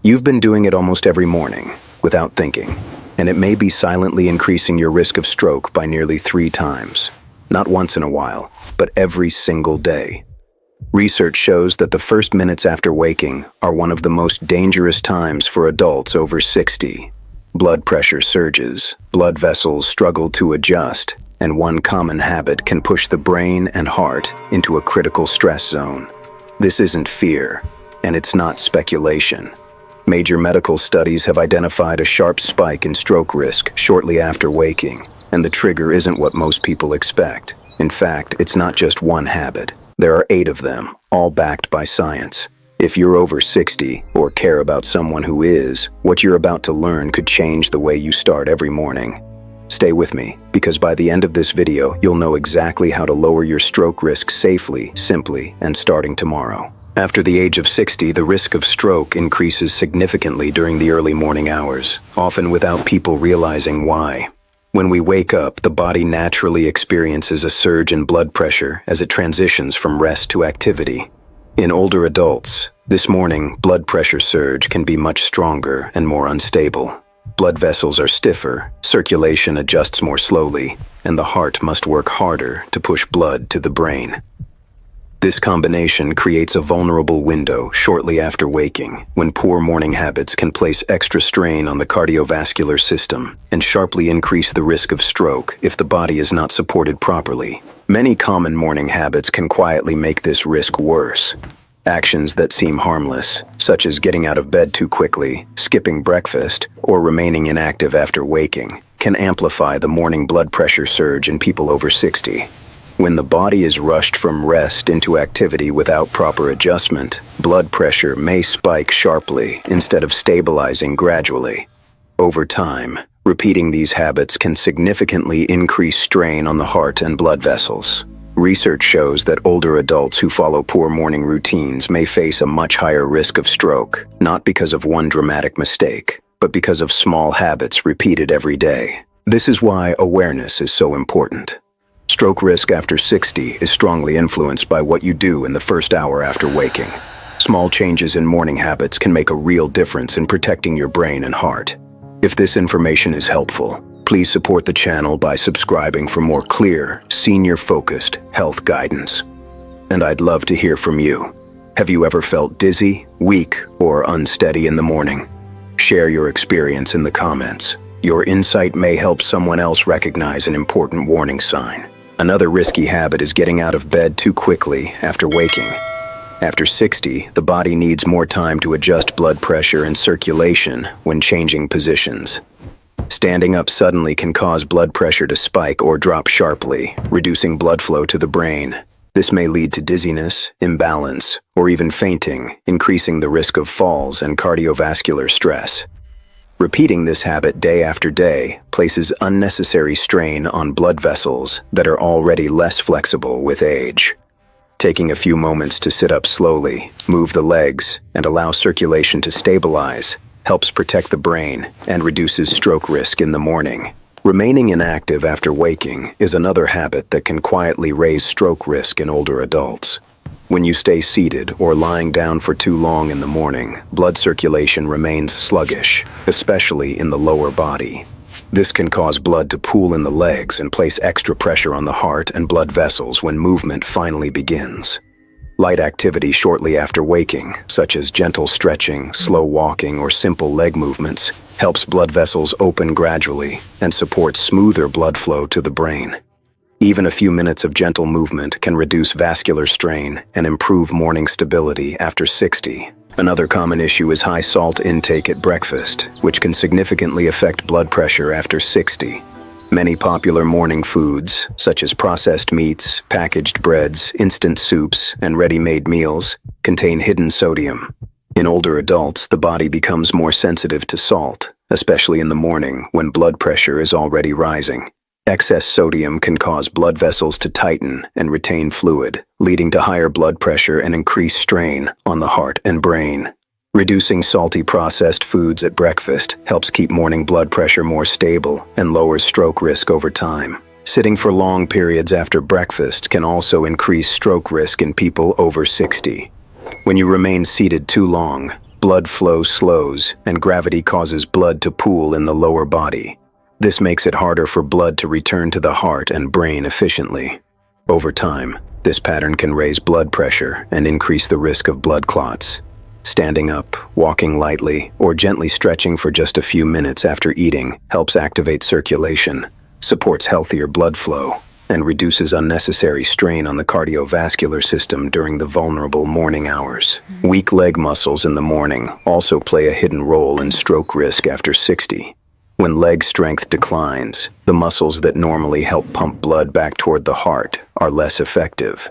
You've been doing it almost every morning, without thinking, and it may be silently increasing your risk of stroke by nearly 3 times. Not once in a while, but every single day. Research shows that the first minutes after waking are one of the most dangerous times for adults over 60. Blood pressure surges, blood vessels struggle to adjust, and one common habit can push the brain and heart into a critical stress zone. This isn't fear, and it's not speculation. Major medical studies have identified a sharp spike in stroke risk shortly after waking, and the trigger isn't what most people expect. In fact, it's not just one habit. There are 8 of them, all backed by science. If you're over 60 or care about someone who is, what you're about to learn could change the way you start every morning. Stay with me, because by the end of this video, you'll know exactly how to lower your stroke risk safely, simply, and starting tomorrow. After the age of 60, the risk of stroke increases significantly during the early morning hours, often without people realizing why. When we wake up, the body naturally experiences a surge in blood pressure as it transitions from rest to activity. In older adults, this morning blood pressure surge can be much stronger and more unstable. Blood vessels are stiffer, circulation adjusts more slowly, and the heart must work harder to push blood to the brain. This combination creates a vulnerable window shortly after waking, when poor morning habits can place extra strain on the cardiovascular system and sharply increase the risk of stroke if the body is not supported properly. Many common morning habits can quietly make this risk worse. Actions that seem harmless, such as getting out of bed too quickly, skipping breakfast, or remaining inactive after waking, can amplify the morning blood pressure surge in people over 60. When the body is rushed from rest into activity without proper adjustment, blood pressure may spike sharply instead of stabilizing gradually. Over time, repeating these habits can significantly increase strain on the heart and blood vessels. Research shows that older adults who follow poor morning routines may face a much higher risk of stroke, not because of one dramatic mistake, but because of small habits repeated every day. This is why awareness is so important. Stroke risk after 60 is strongly influenced by what you do in the first hour after waking. Small changes in morning habits can make a real difference in protecting your brain and heart. If this information is helpful, please support the channel by subscribing for more clear, senior-focused health guidance. And I'd love to hear from you. Have you ever felt dizzy, weak, or unsteady in the morning? Share your experience in the comments. Your insight may help someone else recognize an important warning sign. Another risky habit is getting out of bed too quickly after waking. After 60, the body needs more time to adjust blood pressure and circulation when changing positions. Standing up suddenly can cause blood pressure to spike or drop sharply, reducing blood flow to the brain. This may lead to dizziness, imbalance, or even fainting, increasing the risk of falls and cardiovascular stress. Repeating this habit day after day places unnecessary strain on blood vessels that are already less flexible with age. Taking a few moments to sit up slowly, move the legs, and allow circulation to stabilize helps protect the brain and reduces stroke risk in the morning. Remaining inactive after waking is another habit that can quietly raise stroke risk in older adults. When you stay seated or lying down for too long in the morning, blood circulation remains sluggish, especially in the lower body. This can cause blood to pool in the legs and place extra pressure on the heart and blood vessels when movement finally begins. Light activity shortly after waking, such as gentle stretching, slow walking, or simple leg movements, helps blood vessels open gradually and supports smoother blood flow to the brain. Even a few minutes of gentle movement can reduce vascular strain and improve morning stability after 60. Another common issue is high salt intake at breakfast, which can significantly affect blood pressure after 60. Many popular morning foods, such as processed meats, packaged breads, instant soups, and ready-made meals, contain hidden sodium. In older adults, the body becomes more sensitive to salt, especially in the morning when blood pressure is already rising. Excess sodium can cause blood vessels to tighten and retain fluid, leading to higher blood pressure and increased strain on the heart and brain. Reducing salty processed foods at breakfast helps keep morning blood pressure more stable and lowers stroke risk over time. Sitting for long periods after breakfast can also increase stroke risk in people over 60. When you remain seated too long, blood flow slows and gravity causes blood to pool in the lower body. This makes it harder for blood to return to the heart and brain efficiently. Over time, this pattern can raise blood pressure and increase the risk of blood clots. Standing up, walking lightly, or gently stretching for just a few minutes after eating helps activate circulation, supports healthier blood flow, and reduces unnecessary strain on the cardiovascular system during the vulnerable morning hours. Weak leg muscles in the morning also play a hidden role in stroke risk after 60. When leg strength declines, the muscles that normally help pump blood back toward the heart are less effective.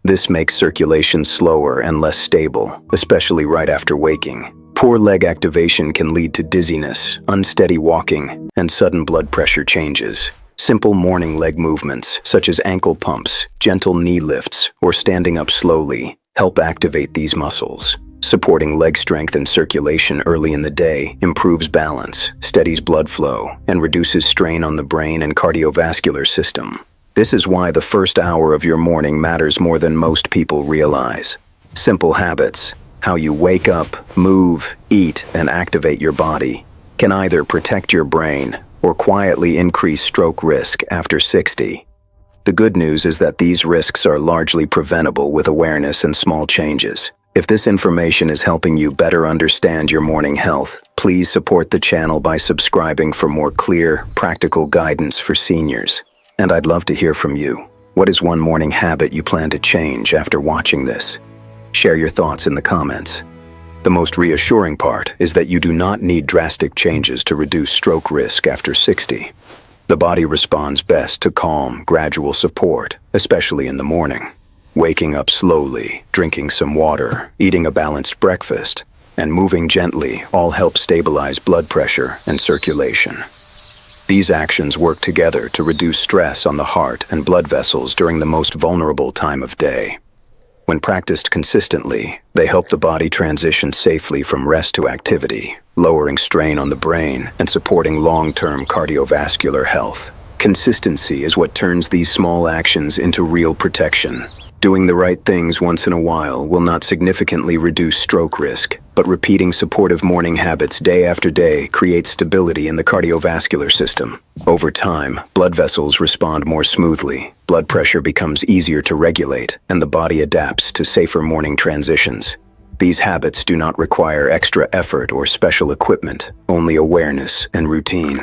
This makes circulation slower and less stable, especially right after waking. Poor leg activation can lead to dizziness, unsteady walking, and sudden blood pressure changes. Simple morning leg movements, such as ankle pumps, gentle knee lifts, or standing up slowly, help activate these muscles. Supporting leg strength and circulation early in the day improves balance, steadies blood flow, and reduces strain on the brain and cardiovascular system. This is why the first hour of your morning matters more than most people realize. Simple habits, how you wake up, move, eat, and activate your body, can either protect your brain or quietly increase stroke risk after 60. The good news is that these risks are largely preventable with awareness and small changes. If this information is helping you better understand your morning health, please support the channel by subscribing for more clear, practical guidance for seniors. And I'd love to hear from you. What is one morning habit you plan to change after watching this? Share your thoughts in the comments. The most reassuring part is that you do not need drastic changes to reduce stroke risk after 60. The body responds best to calm, gradual support, especially in the morning. Waking up slowly, drinking some water, eating a balanced breakfast, and moving gently all help stabilize blood pressure and circulation. These actions work together to reduce stress on the heart and blood vessels during the most vulnerable time of day. When practiced consistently, they help the body transition safely from rest to activity, lowering strain on the brain and supporting long-term cardiovascular health. Consistency is what turns these small actions into real protection. Doing the right things once in a while will not significantly reduce stroke risk, but repeating supportive morning habits day after day creates stability in the cardiovascular system. Over time, blood vessels respond more smoothly, blood pressure becomes easier to regulate, and the body adapts to safer morning transitions. These habits do not require extra effort or special equipment, only awareness and routine.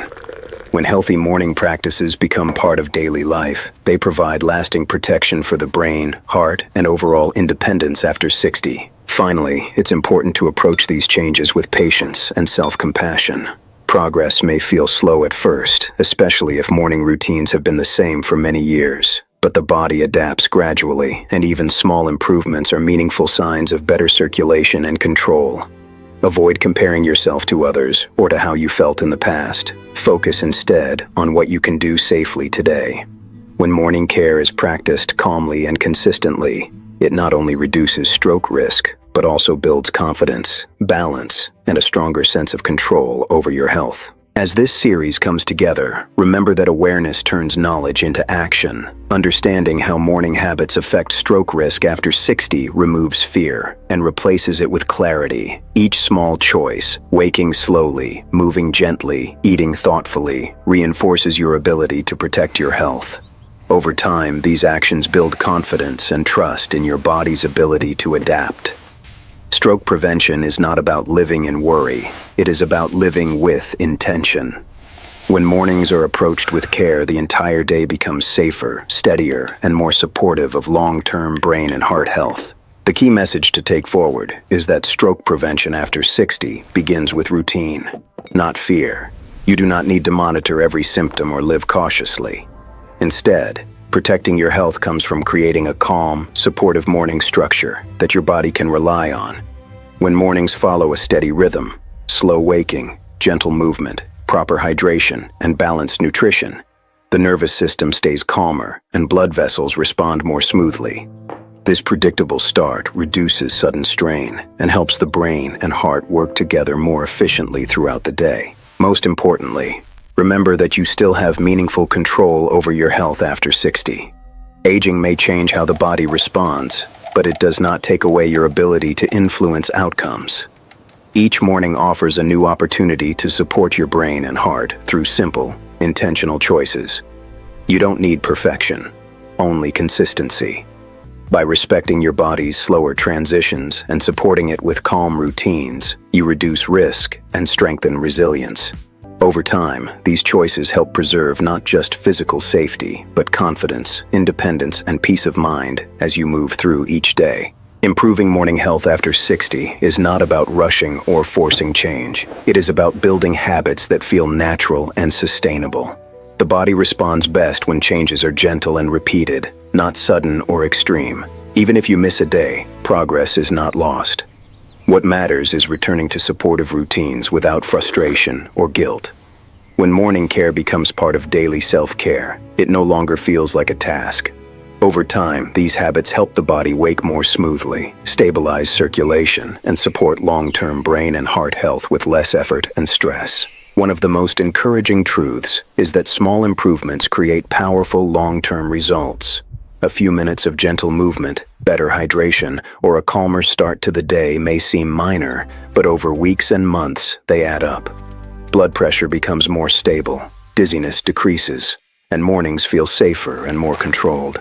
When healthy morning practices become part of daily life, they provide lasting protection for the brain, heart, and overall independence after 60. Finally, it's important to approach these changes with patience and self-compassion. Progress may feel slow at first, especially if morning routines have been the same for many years. But the body adapts gradually, and even small improvements are meaningful signs of better circulation and control. Avoid comparing yourself to others or to how you felt in the past. Focus instead on what you can do safely today. When morning care is practiced calmly and consistently, it not only reduces stroke risk, but also builds confidence, balance, and a stronger sense of control over your health. As this series comes together, remember that awareness turns knowledge into action. Understanding how morning habits affect stroke risk after 60 removes fear and replaces it with clarity. Each small choice, waking slowly, moving gently, eating thoughtfully, reinforces your ability to protect your health. Over time, these actions build confidence and trust in your body's ability to adapt. Stroke prevention is not about living in worry. It is about living with intention. When mornings are approached with care, the entire day becomes safer, steadier, and more supportive of long-term brain and heart health. The key message to take forward is that stroke prevention after 60 begins with routine, not fear. You do not need to monitor every symptom or live cautiously. Instead, protecting your health comes from creating a calm, supportive morning structure that your body can rely on. When mornings follow a steady rhythm, slow waking, gentle movement, proper hydration, and balanced nutrition, the nervous system stays calmer and blood vessels respond more smoothly. This predictable start reduces sudden strain and helps the brain and heart work together more efficiently throughout the day. Most importantly, remember that you still have meaningful control over your health after 60. Aging may change how the body responds, but it does not take away your ability to influence outcomes. Each morning offers a new opportunity to support your brain and heart through simple, intentional choices. You don't need perfection, only consistency. By respecting your body's slower transitions and supporting it with calm routines, you reduce risk and strengthen resilience. Over time, these choices help preserve not just physical safety, but confidence, independence, and peace of mind as you move through each day. Improving morning health after 60 is not about rushing or forcing change. It is about building habits that feel natural and sustainable. The body responds best when changes are gentle and repeated, not sudden or extreme. Even if you miss a day, progress is not lost. What matters is returning to supportive routines without frustration or guilt. When morning care becomes part of daily self-care, it no longer feels like a task. Over time, these habits help the body wake more smoothly, stabilize circulation, and support long-term brain and heart health with less effort and stress. One of the most encouraging truths is that small improvements create powerful long-term results. A few minutes of gentle movement, better hydration, or a calmer start to the day may seem minor, but over weeks and months, they add up. Blood pressure becomes more stable, dizziness decreases, and mornings feel safer and more controlled.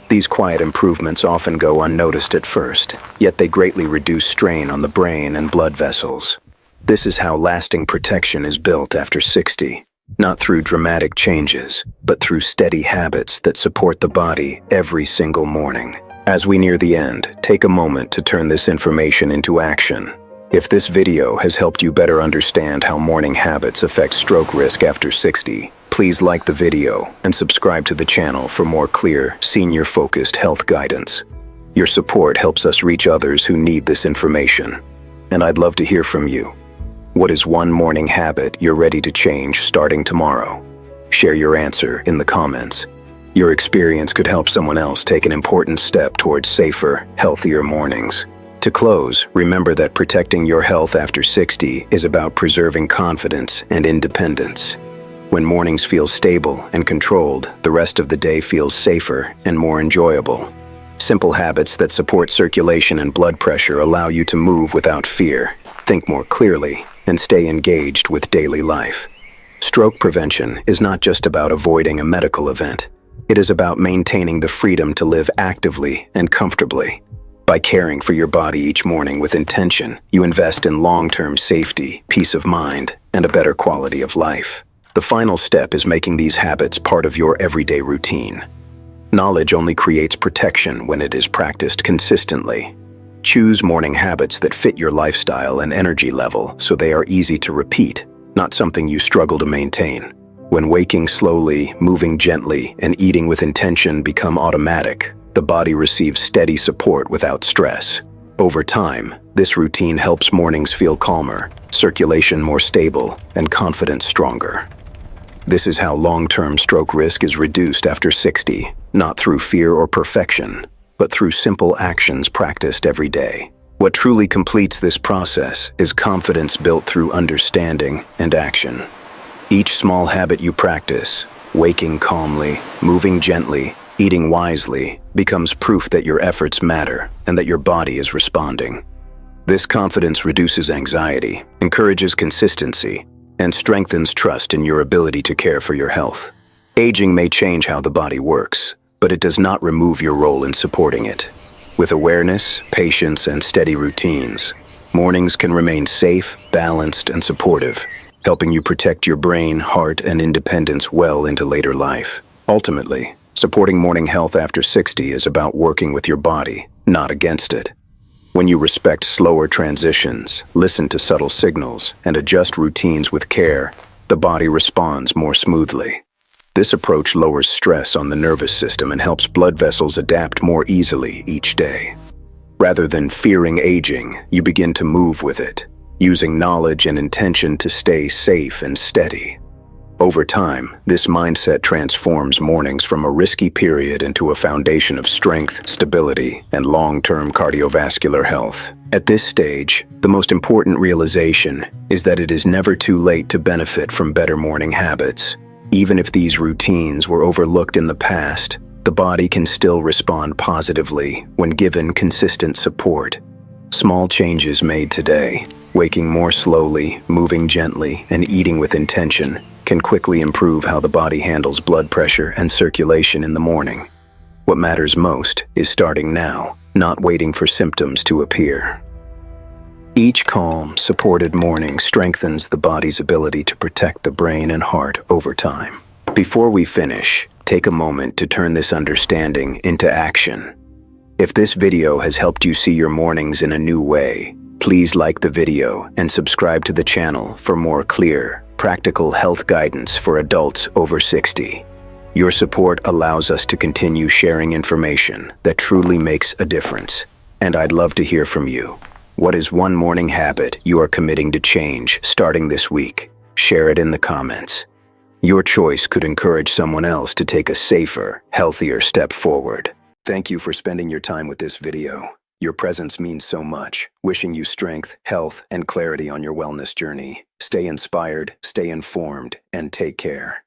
These quiet improvements often go unnoticed at first, yet they greatly reduce strain on the brain and blood vessels. This is how lasting protection is built after 60, not through dramatic changes, but through steady habits that support the body every single morning. As we near the end, take a moment to turn this information into action. If this video has helped you better understand how morning habits affect stroke risk after 60, please like the video and subscribe to the channel for more clear, senior-focused health guidance. Your support helps us reach others who need this information. And I'd love to hear from you. What is one morning habit you're ready to change starting tomorrow? Share your answer in the comments. Your experience could help someone else take an important step towards safer, healthier mornings. To close, remember that protecting your health after 60 is about preserving confidence and independence. When mornings feel stable and controlled, the rest of the day feels safer and more enjoyable. Simple habits that support circulation and blood pressure allow you to move without fear, think more clearly, and stay engaged with daily life. Stroke prevention is not just about avoiding a medical event. It is about maintaining the freedom to live actively and comfortably. By caring for your body each morning with intention, you invest in long-term safety, peace of mind, and a better quality of life. The final step is making these habits part of your everyday routine. Knowledge only creates protection when it is practiced consistently. Choose morning habits that fit your lifestyle and energy level so they are easy to repeat, not something you struggle to maintain. When waking slowly, moving gently, and eating with intention become automatic, the body receives steady support without stress. Over time, this routine helps mornings feel calmer, circulation more stable, and confidence stronger. This is how long-term stroke risk is reduced after 60, not through fear or perfection, but through simple actions practiced every day. What truly completes this process is confidence built through understanding and action. Each small habit you practice, waking calmly, moving gently, eating wisely, becomes proof that your efforts matter and that your body is responding. This confidence reduces anxiety, encourages consistency, and strengthens trust in your ability to care for your health. Aging may change how the body works, but it does not remove your role in supporting it. With awareness, patience, and steady routines, mornings can remain safe, balanced, and supportive, helping you protect your brain, heart, and independence well into later life. Ultimately, supporting morning health after 60 is about working with your body, not against it. When you respect slower transitions, listen to subtle signals, and adjust routines with care, the body responds more smoothly. This approach lowers stress on the nervous system and helps blood vessels adapt more easily each day. Rather than fearing aging, you begin to move with it, using knowledge and intention to stay safe and steady. Over time, this mindset transforms mornings from a risky period into a foundation of strength, stability, and long-term cardiovascular health. At this stage, the most important realization is that it is never too late to benefit from better morning habits. Even if these routines were overlooked in the past, the body can still respond positively when given consistent support. Small changes made today, Waking more slowly, moving gently, and eating with intention can quickly improve how the body handles blood pressure and circulation in the morning. What matters most is starting now, not waiting for symptoms to appear. Each calm, supported morning strengthens the body's ability to protect the brain and heart over time. Before we finish, take a moment to turn this understanding into action. If this video has helped you see your mornings in a new way, please like the video and subscribe to the channel for more clear, practical health guidance for adults over 60. Your support allows us to continue sharing information that truly makes a difference, and I'd love to hear from you. What is one morning habit you are committing to change starting this week? Share it in the comments. Your choice could encourage someone else to take a safer, healthier step forward. Thank you for spending your time with this video. Your presence means so much. Wishing you strength, health, and clarity on your wellness journey. Stay inspired, stay informed, and take care.